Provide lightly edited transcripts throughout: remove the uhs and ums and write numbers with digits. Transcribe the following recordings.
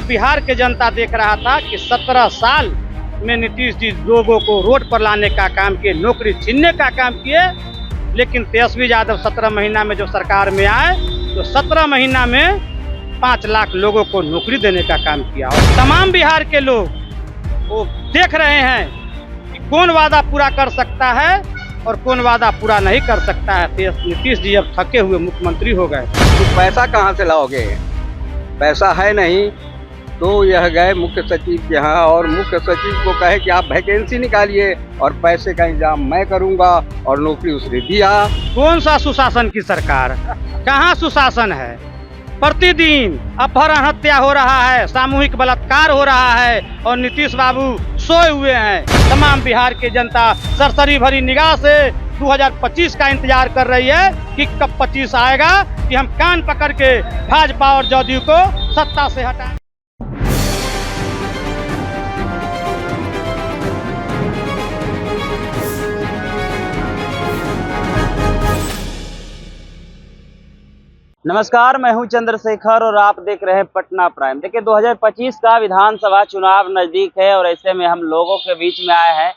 बिहार के जनता देख रहा था कि 17 साल में नीतीश जी लोगों को रोड पर लाने का काम किए, नौकरी छीनने का काम किए। लेकिन तेजस्वी यादव 17 महीना में जो सरकार में आए तो 17 महीना में 5 लाख लोगों को नौकरी देने का काम किया। और तमाम बिहार के लोग वो देख रहे हैं कि कौन वादा पूरा कर सकता है और कौन वादा पूरा नहीं कर सकता है। नीतीश जी अब थके हुए मुख्यमंत्री हो गए। तो पैसा कहाँ से लाओगे? पैसा है नहीं तो यह गए मुख्य सचिव के यहाँ और मुख्य सचिव को कहे कि आप वैकेंसी निकालिए और पैसे का इंतजाम मैं करूँगा, और नौकरी उसने दिया। कौन सा सुशासन की सरकार? कहाँ सुशासन है? प्रतिदिन अपहरण हत्या हो रहा है, सामूहिक बलात्कार हो रहा है और नीतीश बाबू सोए हुए हैं। तमाम बिहार की जनता सरसरी भरी निगाह से 2025 का इंतजार कर रही है कि कब 25 आएगा कि हम कान पकड़ के भाजपा और जदयू को सत्ता से हटाएं। नमस्कार, मैं हूं चंद्रशेखर और आप देख रहे हैं पटना प्राइम। देखिए 2025 का विधानसभा चुनाव नज़दीक है और ऐसे में हम लोगों के बीच में आए हैं,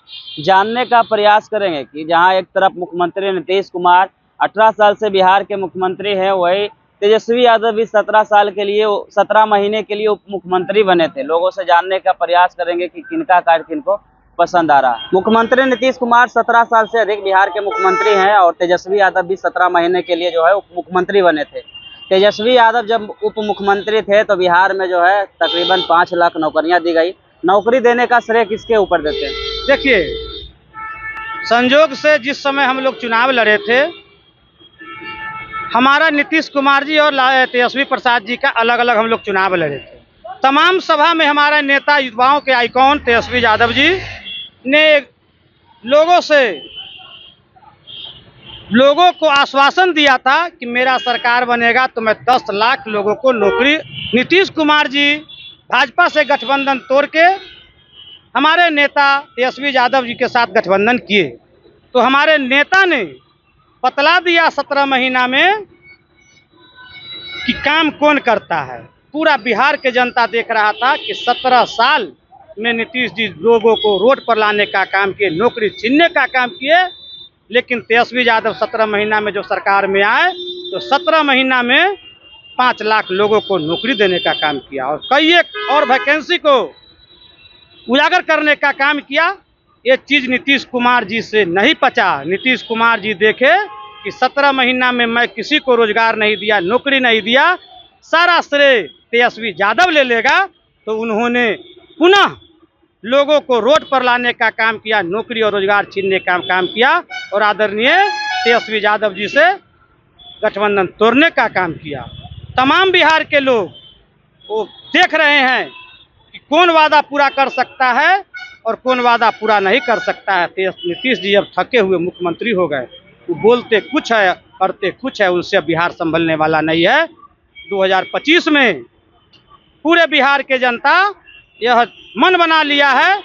जानने का प्रयास करेंगे कि जहां एक तरफ मुख्यमंत्री नीतीश कुमार 18 साल से बिहार के मुख्यमंत्री हैं, वही तेजस्वी यादव भी 17 महीने के लिए उप मुख्यमंत्री बने थे। लोगों से जानने का प्रयास करेंगे कि किनका कार्य किनको पसंद आ रहा है। मुख्यमंत्री नीतीश कुमार 17 साल से अधिक बिहार के मुख्यमंत्री हैं और तेजस्वी यादव भी 17 महीने के लिए जो है उप मुख्यमंत्री बने थे। तेजस्वी यादव जब उप मुख्यमंत्री थे तो बिहार में जो है तकरीबन 5 लाख नौकरियां दी गई। नौकरी देने का श्रेय किसके ऊपर देते हैं? देखिए, संजोग से जिस समय हम लोग चुनाव लड़े थे, हमारा नीतीश कुमार जी और तेजस्वी प्रसाद जी का अलग अलग हम लोग चुनाव लड़े थे। तमाम सभा में हमारा नेता, युवाओं के आइकॉन तेजस्वी यादव जी ने लोगों को आश्वासन दिया था कि मेरा सरकार बनेगा तो मैं 10 लाख लोगों को नौकरी। नीतीश कुमार जी भाजपा से गठबंधन तोड़ के हमारे नेता तेजस्वी यादव जी के साथ गठबंधन किए तो हमारे नेता ने बतला दिया 17 महीना में कि काम कौन करता है। पूरा बिहार के जनता देख रहा था कि 17 साल में नीतीश जी लोगों को रोड पर लाने का काम किए, नौकरी छीनने का काम किए। लेकिन तेजस्वी यादव 17 महीना में जो सरकार में आए तो 17 महीना में 5 लाख लोगों को नौकरी देने का काम किया और कई एक और वैकेंसी को उजागर करने का काम किया। ये चीज़ नीतीश कुमार जी से नहीं पचा। नीतीश कुमार जी देखे कि 17 महीना में मैं किसी को रोजगार नहीं दिया, नौकरी नहीं दिया, सारा श्रेय तेजस्वी यादव ले लेगा, तो उन्होंने पुनः लोगों को रोड पर लाने का काम किया, नौकरी और रोजगार छीनने का काम किया और आदरणीय तेजस्वी यादव जी से गठबंधन तोड़ने का काम किया। तमाम बिहार के लोग वो देख रहे हैं कि कौन वादा पूरा कर सकता है और कौन वादा पूरा नहीं कर सकता है। नीतीश जी अब थके हुए मुख्यमंत्री हो गए। वो बोलते कुछ है, करते कुछ है, उनसे बिहार संभलने वाला नहीं है। 2025 में पूरे बिहार के जनता यह मन बना लिया है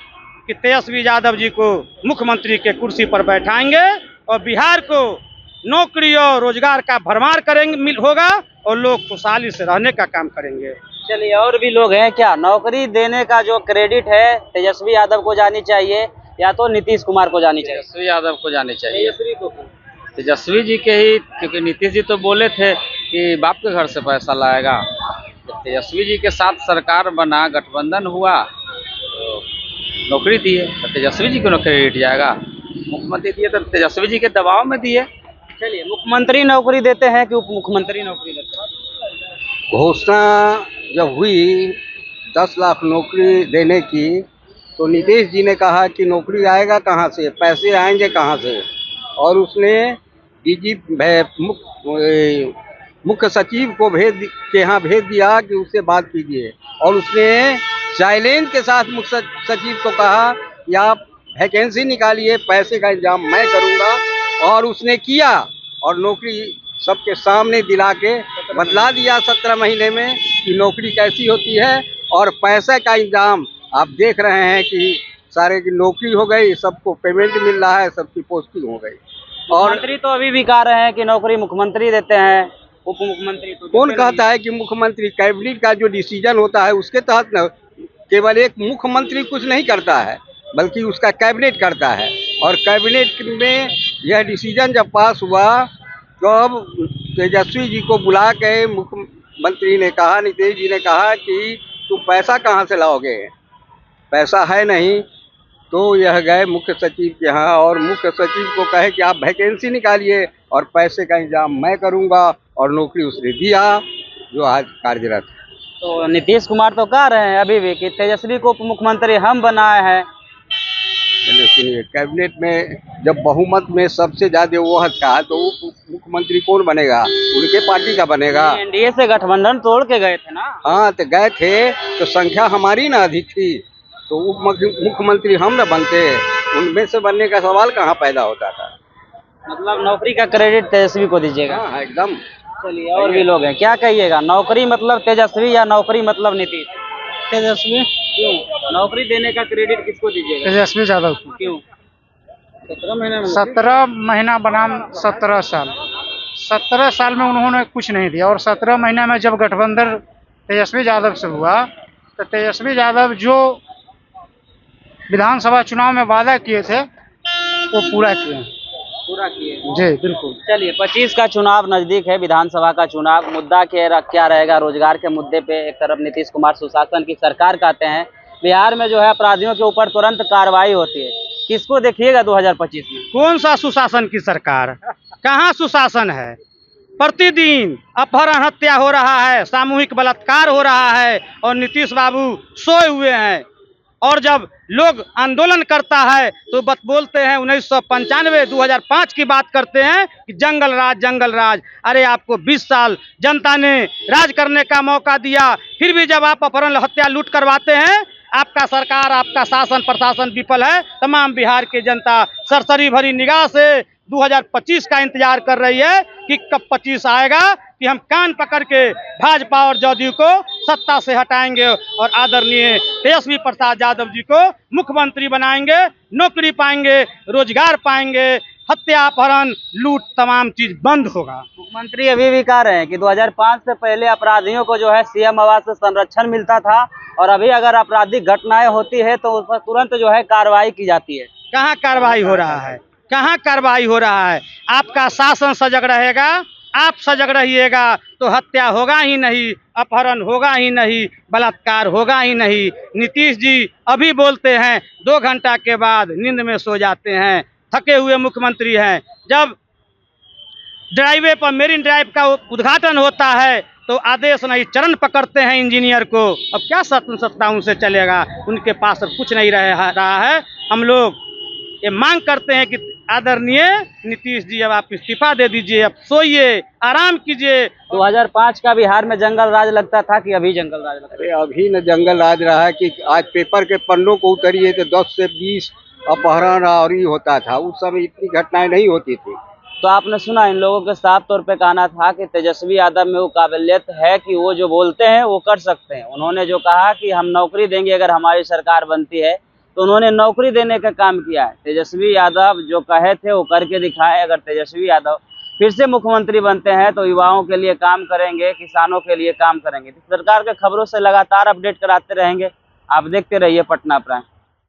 कि तेजस्वी यादव जी को मुख्यमंत्री के कुर्सी पर बैठाएंगे और बिहार को नौकरी और रोजगार का भरमार करेंगे होगा और लोग खुशहाली से रहने का काम करेंगे। चलिए, और भी लोग हैं क्या? नौकरी देने का जो क्रेडिट है तेजस्वी यादव को जानी चाहिए या तो नीतीश कुमार को जानी चाहिए? तेजस्वी यादव को जानी चाहिए। तेजस्वी को? तेजस्वी जी के ही, क्योंकि नीतीश जी तो बोले थे कि बाप के घर से पैसा लाएगा। तो तेजस्वी जी के साथ सरकार बना, गठबंधन हुआ तो नौकरी दिए, तो तेजस्वी जी को क्रेडिट जाएगा। मुख्यमंत्री दिए तो तेजस्वी जी के दबाव में दिए। चलिए, मुख्यमंत्री नौकरी देते हैं कि उप मुख्यमंत्री नौकरी देते हैं? घोषणा जब हुई 10 लाख नौकरी देने की तो नीतीश जी ने कहा कि नौकरी आएगा कहाँ से, पैसे आएंगे कहाँ से, और उसने मुख्य सचिव को यहाँ भेज दिया कि उससे बात कीजिए, और उसने चैलेंज के साथ मुख्य सचिव को कहा कि आप वैकेंसी निकालिए, पैसे का इंतजाम मैं करूँगा, और उसने किया और नौकरी सबके सामने दिला के बतला दिया 17 महीने में कि नौकरी कैसी होती है। और पैसे का इंतजाम आप देख रहे हैं कि सारे की नौकरी हो गई, सबको पेमेंट मिल रहा है, सबकी पोस्टिंग हो गई। और मंत्री तो अभी भी कह रहे हैं कि नौकरी मुख्यमंत्री देते हैं, उप मुख्यमंत्री तो कौन देते कहता है कि मुख्यमंत्री कैबिनेट का जो डिसीजन होता है उसके तहत न केवल एक मुख्यमंत्री कुछ नहीं करता है, बल्कि उसका कैबिनेट करता है। और कैबिनेट में यह डिसीजन जब पास हुआ तो अब तेजस्वी जी को बुला के मुख्यमंत्री ने कहा, नीतीश जी ने कहा कि तुम पैसा कहाँ से लाओगे, पैसा है नहीं। तो यह गए मुख्य सचिव के यहाँ और मुख्य सचिव को कहे कि आप वैकेंसी निकालिए और पैसे का इंतजाम मैं करूँगा, और नौकरी उसने दिया जो आज कार्यरत है। तो नीतीश कुमार तो कह रहे हैं अभी भी कि तेजस्वी को उप मुख्यमंत्री हम बनाए हैं। चलिए सुनिए, कैबिनेट में जब बहुमत में सबसे ज्यादा वो था तो उप मुख्यमंत्री कौन बनेगा, उनके पार्टी का बनेगा। एनडीए से गठबंधन तोड़ के गए थे ना। हाँ तो गए थे तो संख्या हमारी ना अधिक थी, तो उप मुख्यमंत्री हम न बनते, उनमें से बनने का सवाल कहाँ पैदा होता था। मतलब नौकरी का क्रेडिट तेजस्वी को दीजिएगा। हाँ एकदम। चलिए और भी लोग हैं, क्या कहिएगा, नौकरी मतलब तेजस्वी या नौकरी मतलब नीतीश? तेजस्वी। क्यों नौकरी देने का क्रेडिट किसको दीजिएगा? तेजस्वी यादव को। क्यों? 17 महीना बनाम 17 साल, 17 साल में उन्होंने कुछ नहीं दिया, और 17 महीना में जब गठबंधन तेजस्वी यादव से हुआ तो तेजस्वी यादव जो विधानसभा चुनाव में वादा किए थे वो पूरा किए। जी बिल्कुल। चलिए 25 का चुनाव नजदीक है, विधानसभा का चुनाव, मुद्दा क्या रहेगा? रोजगार के मुद्दे पे एक तरफ नीतीश कुमार सुशासन की सरकार कहते हैं, बिहार में जो है अपराधियों के ऊपर तुरंत कार्रवाई होती है, किसको देखिएगा 2025 में? कौन सा सुशासन की सरकार, कहाँ सुशासन है? प्रतिदिन अपहरण हत्या हो रहा है, सामूहिक बलात्कार हो रहा है, और नीतीश बाबू सोए हुए हैं। और जब लोग आंदोलन करता है तो बोलते हैं 1995 2005 की बात करते हैं कि जंगल राज जंगल राज। अरे आपको 20 साल जनता ने राज करने का मौका दिया, फिर भी जब आप अपहरण हत्या लूट करवाते हैं, आपका सरकार आपका शासन प्रशासन विफल है। तमाम बिहार की जनता सरसरी भरी निगाह से 2025 का इंतजार कर रही है कि कब 25 आएगा कि हम कान पकड़ के भाजपा और जदयू को सत्ता से हटाएंगे और आदरणीय तेजस्वी प्रसाद यादव जी को मुख्यमंत्री बनाएंगे, नौकरी पाएंगे, रोजगार पाएंगे, हत्या अपहरण लूट तमाम चीज बंद होगा। मुख्यमंत्री अभी भी कह रहे हैं कि 2005 से पहले अपराधियों को जो है सीएम आवास से संरक्षण मिलता था, और अभी अगर आपराधिक घटनाएं होती है तो उस पर तुरंत जो है कार्रवाई की जाती है। कहाँ कार्रवाई हो रहा है, कहाँ कार्रवाई हो रहा है? आपका शासन सजग रहेगा, आप सजग रहिएगा तो हत्या होगा ही नहीं, अपहरण होगा ही नहीं, बलात्कार होगा ही नहीं। नीतीश जी अभी बोलते हैं, 2 घंटा के बाद नींद में सो जाते हैं, थके हुए मुख्यमंत्री हैं। जब ड्राइवे पर मेरीन ड्राइव का उद्घाटन होता है तो आदेश नहीं, चरण पकड़ते हैं इंजीनियर को। अब क्या सत्ता उनसे चलेगा? उनके पास अब कुछ नहीं रहा है। हम लोग ये मांग करते हैं कि आदरणीय नीतीश जी अब आप इस्तीफा दे दीजिए, अब सोइए, आराम कीजिए। 2005 का बिहार में जंगल राज लगता था कि अभी जंगल राज लगता है? अरे अभी न जंगल राज रहा है कि आज पेपर के पन्नों को उतरिए तो 10 से 20 अपहरण और ही होता था, उस समय इतनी घटनाएं नहीं होती थी। तो आपने सुना, इन लोगों के साफ तौर पे कहना था कि तेजस्वी यादव में वो काबिलियत है कि वो जो बोलते हैं वो कर सकते हैं। उन्होंने जो कहा कि हम नौकरी देंगे अगर हमारी सरकार बनती है, तो उन्होंने नौकरी देने का काम किया है। तेजस्वी यादव जो कहे थे वो करके दिखाए। अगर तेजस्वी यादव फिर से मुख्यमंत्री बनते हैं तो युवाओं के लिए काम करेंगे, किसानों के लिए काम करेंगे। सरकार के खबरों से लगातार अपडेट कराते रहेंगे। आप देखते रहिए पटना प्राइम।